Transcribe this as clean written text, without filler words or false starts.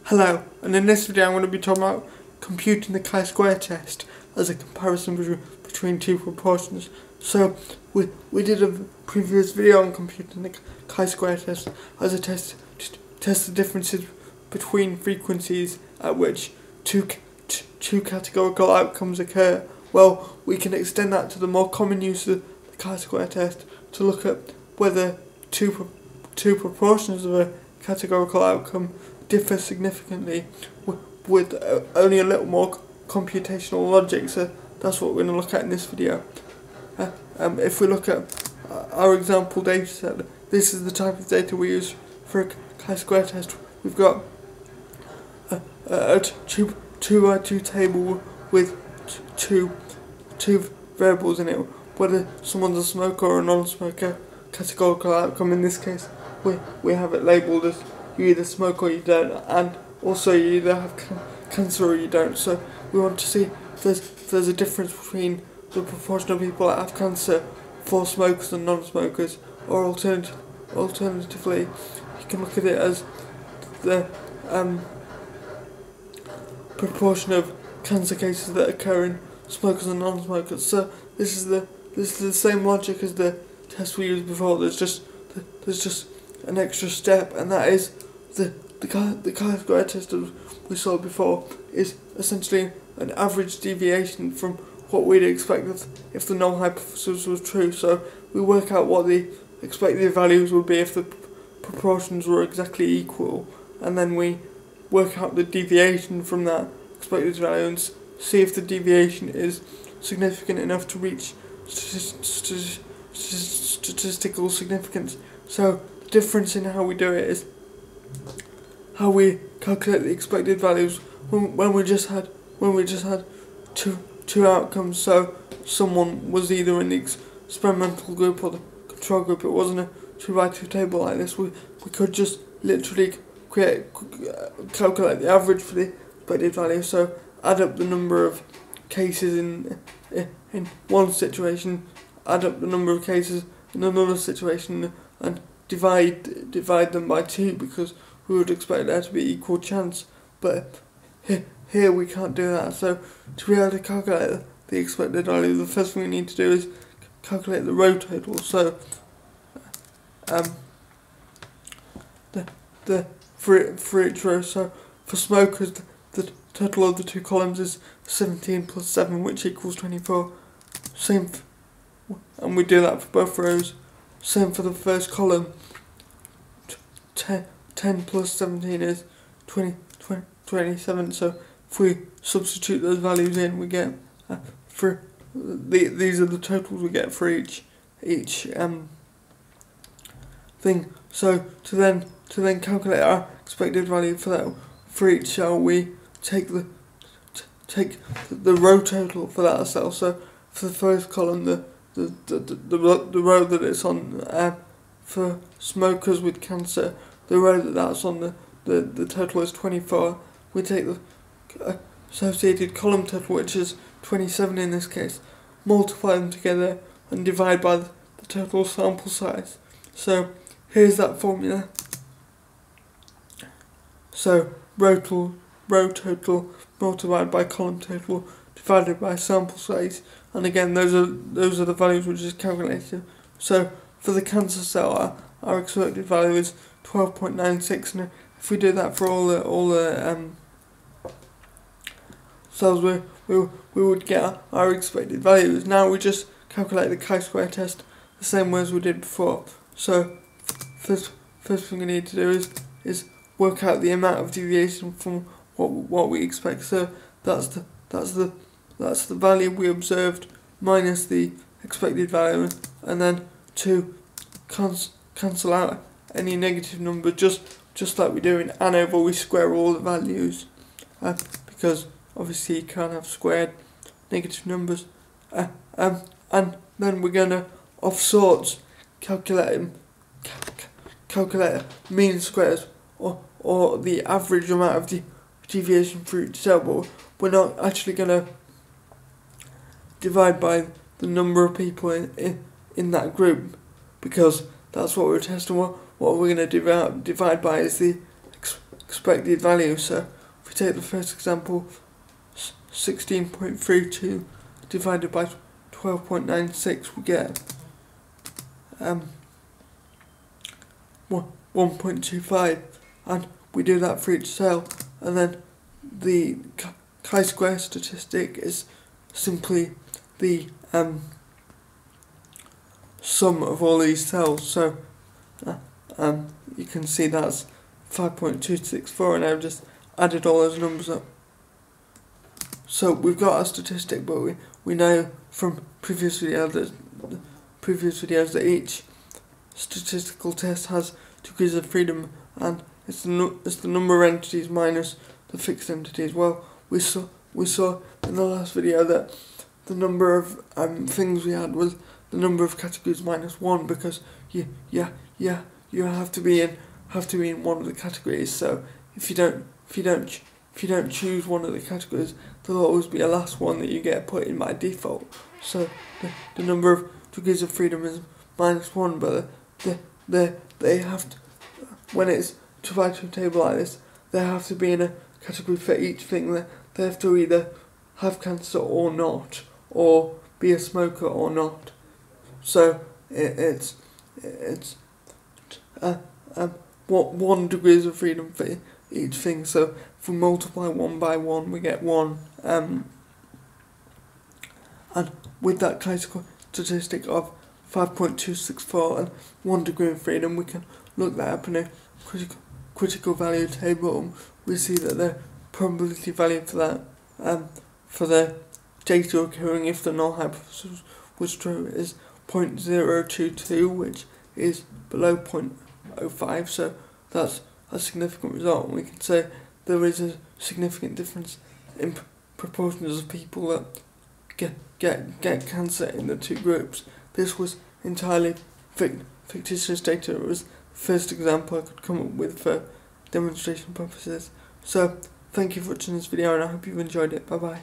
Hello, and in this video I'm going to be talking about computing the chi-square test as a comparison between two proportions. So we did a previous video on computing the chi-square test as a test to test the differences between frequencies at which two categorical outcomes occur. Well, we can extend that to the more common use of the chi-square test to look at whether two proportions of a categorical outcome differ significantly with only a little more computational logic. So that's what we're going to look at in this video. If we look at our example data set, this is the type of data we use for a chi-square test. We've got a 2x2 table with two variables in it, whether someone's a smoker or a non-smoker. Categorical outcome in this case, we have it labelled as you either smoke or you don't, and also you either have cancer or you don't. So we want to see if there's a difference between the proportion of people that have cancer for smokers and non-smokers, or alternatively you can look at it as the proportion of cancer cases that occur in smokers and non-smokers. So this is the same logic as the test we used before. There's just an extra step, and that is the chi-square test that we saw before is essentially an average deviation from what we'd expect if the null hypothesis was true. So we work out what the expected values would be if the proportions were exactly equal, and then we work out the deviation from that expected value and see if the deviation is significant enough to reach statistical significance. So the difference in how we do it is how we calculate the expected values when we just had two outcomes. So someone was either in the experimental group or the control group. It wasn't a 2x2 table like this. We could just literally calculate the average for the expected value. So add up the number of cases in one situation, add up the number of cases in another situation, and divide them by 2, because we would expect there to be equal chance. But here we can't do that. So to be able to calculate the expected value, the first thing we need to do is calculate the row total. So for each row, so for smokers the total of the two columns is 17 plus 7, which equals 24. And we do that for both rows. Same for the first column. 10 plus 17 is 27. So if we substitute those values in, we get these are the totals we get for each thing. So to then calculate our expected value for each cell, we take the row total for that cell. So for the first column, the row that it's on, for smokers with cancer, the row that's on, the total is 24. We take the associated column total, which is 27 in this case, multiply them together and divide by the total sample size. So here's that formula. So row total multiplied by column total divided by sample size, and again those are the values we just calculated. So for the cancer cell, our expected value is 12.96, and if we do that for all the cells, we would get our expected values. Now we just calculate the chi-square test the same way as we did before. So first thing we need to do is work out the amount of deviation from what we expect. So that's the value we observed minus the expected value, and then to cancel out any negative number, just like we do in ANOVA, we square all the values, because obviously you can't have squared negative numbers. And then we're gonna of sorts calculate mean squares, or the average amount of deviation for each cell, but we're not actually gonna divide by the number of people in that group, because that's what we're testing. What we're going to divide by is the expected value. So if we take the first example, 16.32 divided by 12.96, we get 1.25, and we do that for each cell, and then the chi-square statistic is simply the sum of all these cells. So you can see that's 5.264, and I've just added all those numbers up. So we've got our statistic, but we know from previous videos that each statistical test has degrees of freedom, and it's the number of entities minus the fixed entities. Well, we saw in the last video that the number of things we had was the number of categories minus 1, because you have to be in one of the categories. So if you don't choose one of the categories, there'll always be a last one that you get put in by default. So the number of degrees of freedom is minus 1, but they have to, when it's divided to a table like this, they have to be in a category for each thing. They have to either have cancer or not, or be a smoker or not. So it's 1 degrees of freedom for each thing. So if we multiply 1 by 1, we get 1. And with that chi-square statistic of 5.264 and 1 degree of freedom, we can look that up in a critical value table. We see that the probability value for that, for the data occurring if the null hypothesis was true, is 0.022, which is below 0.05. So that's a significant result, and we can say there is a significant difference in proportions of people that get cancer in the two groups. This was entirely fictitious data. It was the first example I could come up with for demonstration purposes. So thank you for watching this video, and I hope you've enjoyed it. Bye bye.